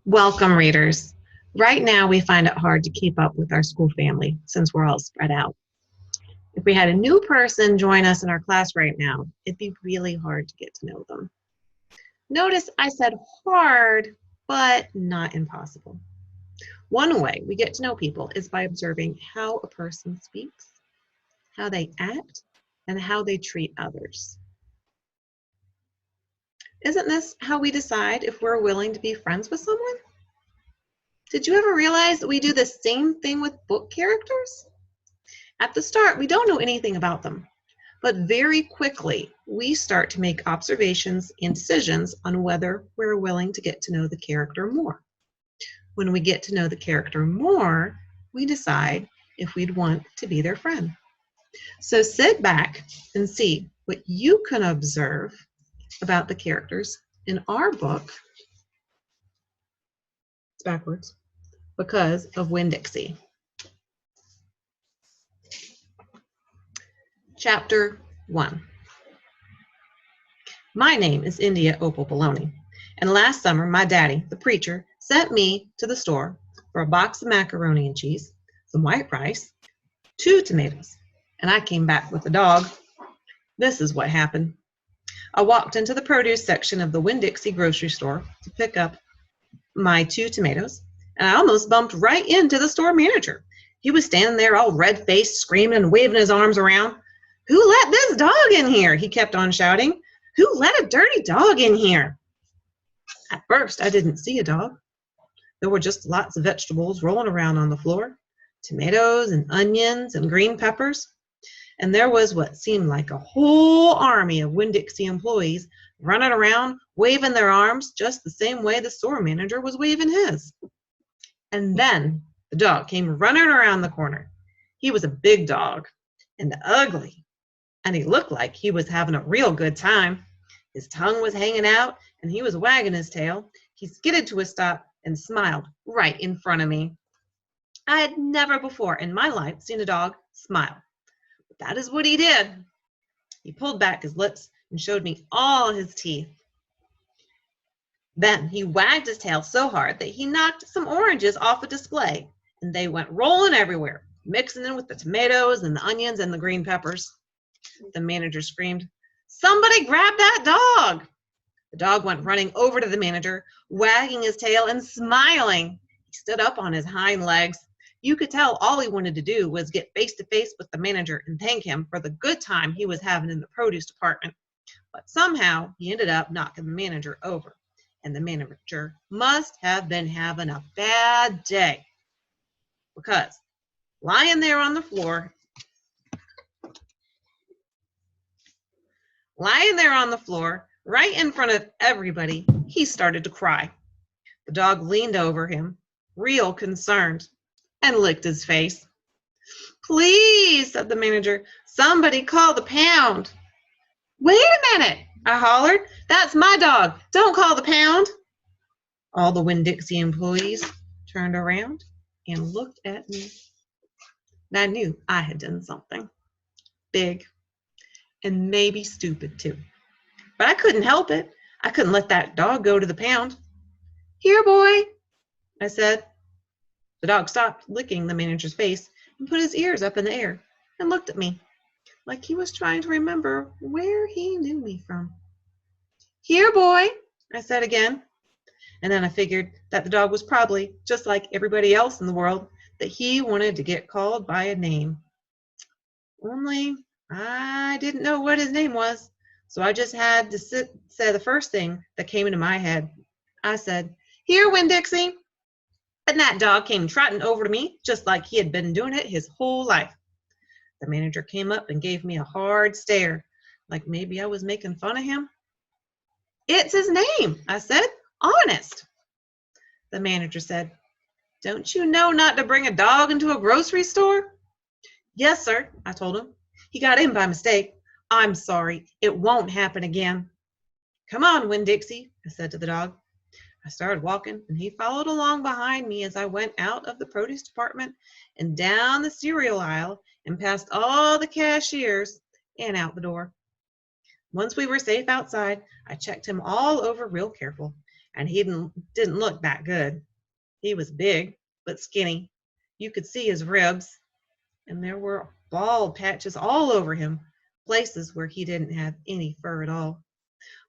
Welcome, readers. Right now, we find it hard to keep up with our school family since we're all spread out. If we had a new person join us in our class right now, it'd be really hard to get to know them. Notice I said hard, but not impossible. One way we get to know people is by observing how a person speaks, how they act, and how they treat others. Isn't this how we decide if we're willing to be friends with someone? Did you ever realize that we do the same thing with book characters? At the start, we don't know anything about them, but very quickly, we start to make observations and decisions on whether we're willing to get to know the character more. When we get to know the character more, we decide if we'd want to be their friend. So sit back and see what you can observe about the characters in our book. It's backwards. Because of Winn Dixie. Chapter 1. My name is India Opal Baloney, and last summer my daddy, the preacher, sent me to the store for a box of macaroni and cheese, some white rice, 2 tomatoes, and I came back with a dog. This is what happened. I walked into the produce section of the Winn Dixie grocery store to pick up my 2 tomatoes, and I almost bumped right into the store manager. He was standing there all red-faced, screaming and waving his arms around. "Who let this dog in here?" he kept on shouting. "Who let a dirty dog in here?" At first, I didn't see a dog. There were just lots of vegetables rolling around on the floor, tomatoes and onions and green peppers. And there was what seemed like a whole army of Winn Dixie employees running around, waving their arms just the same way the store manager was waving his. And then the dog came running around the corner. He was a big dog and ugly, and he looked like he was having a real good time. His tongue was hanging out, and he was wagging his tail. He skidded to a stop and smiled right in front of me. I had never before in my life seen a dog smile. That is what he did. He pulled back his lips and showed me all his teeth. Then he wagged his tail so hard that he knocked some oranges off a display, and they went rolling everywhere, mixing in with the tomatoes and the onions and the green peppers. The manager screamed, "Somebody grab that dog!" The dog went running over to the manager, wagging his tail and smiling. He stood up on his hind legs. You could tell all he wanted to do was get face to face with the manager and thank him for the good time he was having in the produce department. But somehow he ended up knocking the manager over, and the manager must have been having a bad day, because lying there on the floor, right in front of everybody, he started to cry. The dog leaned over him, real concerned, and licked his face. "Please," said the manager, "somebody call the pound." "Wait a minute," I hollered. "That's my dog. Don't call the pound." All the Winn Dixie employees turned around and looked at me. And I knew I had done something big and maybe stupid too. But I couldn't help it. I couldn't let that dog go to the pound. "Here, boy," I said. The dog stopped licking the manager's face and put his ears up in the air and looked at me like he was trying to remember where he knew me from. "Here, boy," I said again. And then I figured that the dog was probably just like everybody else in the world, that he wanted to get called by a name. Only I didn't know what his name was, so I just had to say the first thing that came into my head. I said, "Here, Winn Dixie." And that dog came trotting over to me just like he had been doing it his whole life. The manager came up and gave me a hard stare, like maybe I was making fun of him. "It's his name," I said. "Honest." The manager said, "Don't you know not to bring a dog into a grocery store?" "Yes, sir," I told him. "He got in by mistake. I'm sorry. It won't happen again." "Come on, Winn Dixie," I said to the dog. I started walking, and he followed along behind me as I went out of the produce department and down the cereal aisle and past all the cashiers and out the door. Once we were safe outside, I checked him all over real careful, and he didn't look that good. He was big, but skinny. You could see his ribs, and there were bald patches all over him, places where he didn't have any fur at all.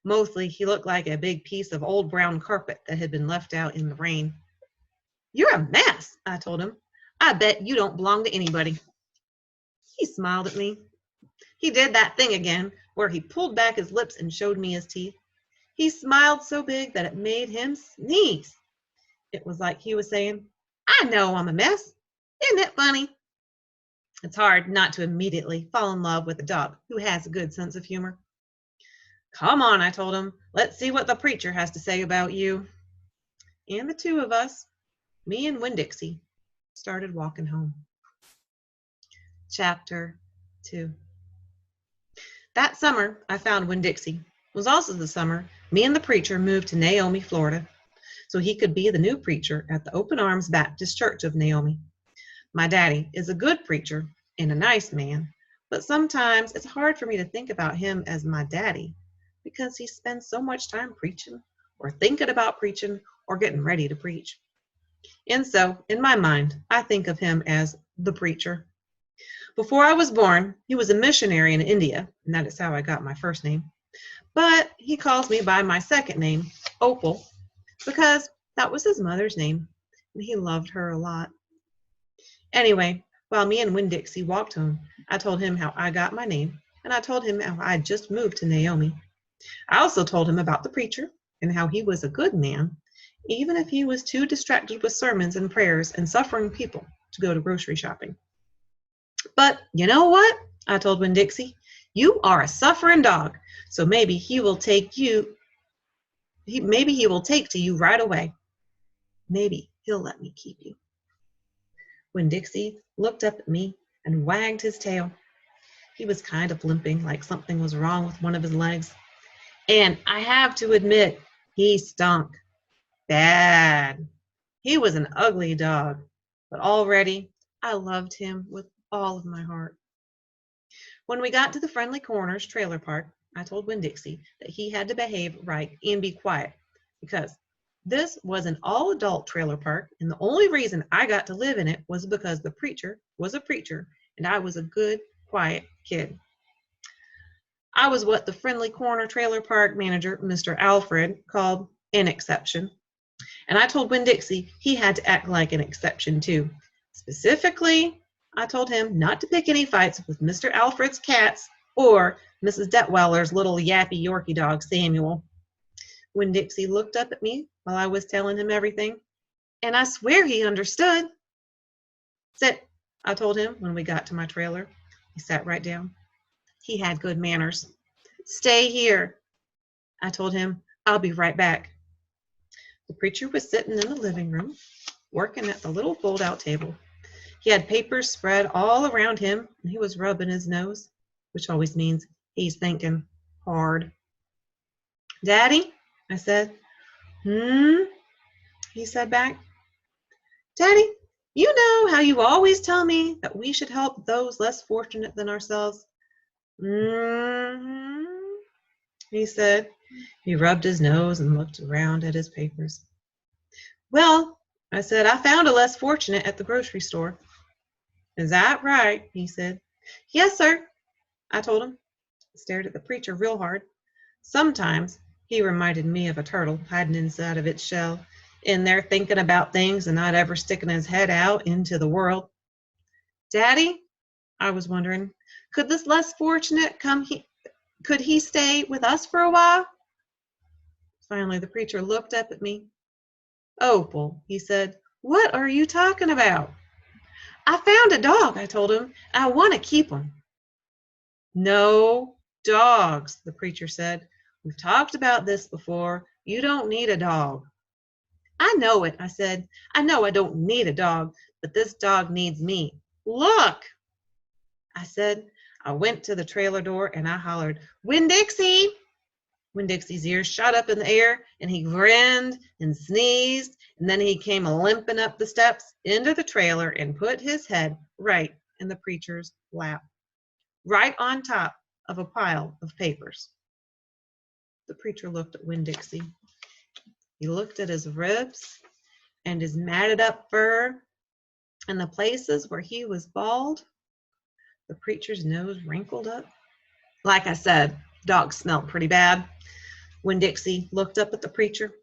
Mostly, he looked like a big piece of old brown carpet that had been left out in the rain. "You're a mess," I told him. "I bet you don't belong to anybody." He smiled at me. He did that thing again, where he pulled back his lips and showed me his teeth. He smiled so big that it made him sneeze. It was like he was saying, "I know I'm a mess. Isn't it funny?" It's hard not to immediately fall in love with a dog who has a good sense of humor. "Come on," I told him. "Let's see what the preacher has to say about you." And the two of us, me and Winn Dixie, started walking home. Chapter 2. That summer, I found Winn Dixie. It was also the summer me and the preacher moved to Naomi, Florida, so he could be the new preacher at the Open Arms Baptist Church of Naomi. My daddy is a good preacher and a nice man, but sometimes it's hard for me to think about him as my daddy because he spends so much time preaching or thinking about preaching or getting ready to preach. And so, in my mind, I think of him as the preacher. Before I was born, he was a missionary in India, and that is how I got my first name. But he calls me by my second name, Opal, because that was his mother's name, and he loved her a lot. Anyway, while me and Winn Dixie walked home, I told him how I got my name, and I told him how I just moved to Naomi. I also told him about the preacher and how he was a good man, even if he was too distracted with sermons and prayers and suffering people to go to grocery shopping. "But you know what?" I told Winn Dixie. "You are a suffering dog, so maybe he will take to you right away. Maybe he'll let me keep you." Winn Dixie looked up at me and wagged his tail. He was kind of limping, like something was wrong with one of his legs. And I have to admit, he stunk. Bad. He was an ugly dog, but already I loved him with all of my heart. When we got to the Friendly Corners trailer park, I told Winn Dixie that he had to behave right and be quiet because this was an all-adult trailer park, and the only reason I got to live in it was because the preacher was a preacher and I was a good, quiet kid. I was what the Friendly Corner trailer park manager, Mr. Alfred, called an exception. And I told Winn Dixie he had to act like an exception too. Specifically, I told him not to pick any fights with Mr. Alfred's cats or Mrs. Detweiler's little yappy Yorkie dog, Samuel. Winn Dixie looked up at me while I was telling him everything, and I swear he understood. "Sit," I told him when we got to my trailer. He sat right down. He had good manners. "Stay here," I told him. "I'll be right back." The preacher was sitting in the living room, working at the little fold-out table. He had papers spread all around him, and he was rubbing his nose, which always means he's thinking hard. "Daddy," I said. He said back. "Daddy, you know how you always tell me that we should help those less fortunate than ourselves?" He said. He rubbed his nose and looked around at his papers. "Well," I said, "I found a less fortunate at the grocery store." "Is that right?" he said. "Yes, sir," I told him. I stared at the preacher real hard. Sometimes he reminded me of a turtle hiding inside of its shell, in there thinking about things and not ever sticking his head out into the world. "Daddy," I was wondering, could this less fortunate could he stay with us for a while? Finally, the preacher looked up at me. "Opal," he said, "what are you talking about?" "I found a dog," I told him. "I want to keep him." "No dogs," the preacher said. "We've talked about this before. You don't need a dog." "I know it," I said. "I know I don't need a dog, but this dog needs me. Look," I said. I went to the trailer door and I hollered, "Winn Dixie!" Winn Dixie's ears shot up in the air and he grinned and sneezed, and then he came limping up the steps into the trailer and put his head right in the preacher's lap, right on top of a pile of papers. The preacher looked at Winn Dixie. He looked at his ribs and his matted up fur and the places where he was bald. The preacher's nose wrinkled up. Like I said, dog smelled pretty bad. When Dixie looked up at the preacher,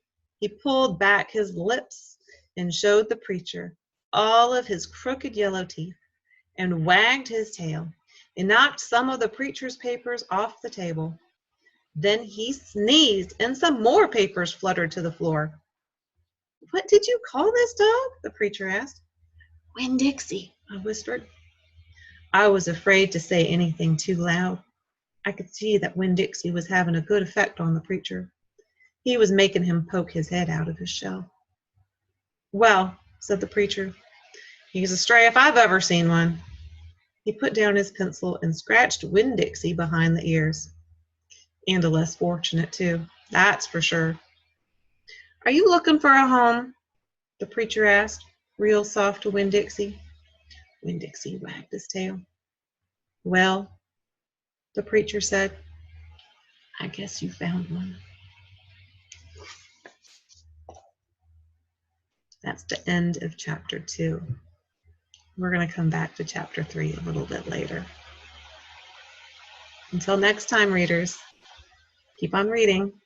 he pulled back his lips and showed the preacher all of his crooked yellow teeth and wagged his tail and knocked some of the preacher's papers off the table. Then he sneezed and some more papers fluttered to the floor. "What did you call this dog?" the preacher asked. "Winn Dixie," I whispered. I was afraid to say anything too loud. I could see that Winn Dixie was having a good effect on the preacher. He was making him poke his head out of his shell. "Well," said the preacher, "he's a stray if I've ever seen one." He put down his pencil and scratched Winn Dixie behind the ears. And a less fortunate, too, that's for sure. "Are you looking for a home?" the preacher asked, real soft to Winn Dixie. Winn Dixie wagged his tail. "Well," the preacher said, "I guess you found one." That's the end of chapter 2. We're going to come back to chapter 3 a little bit later. Until next time, readers, keep on reading.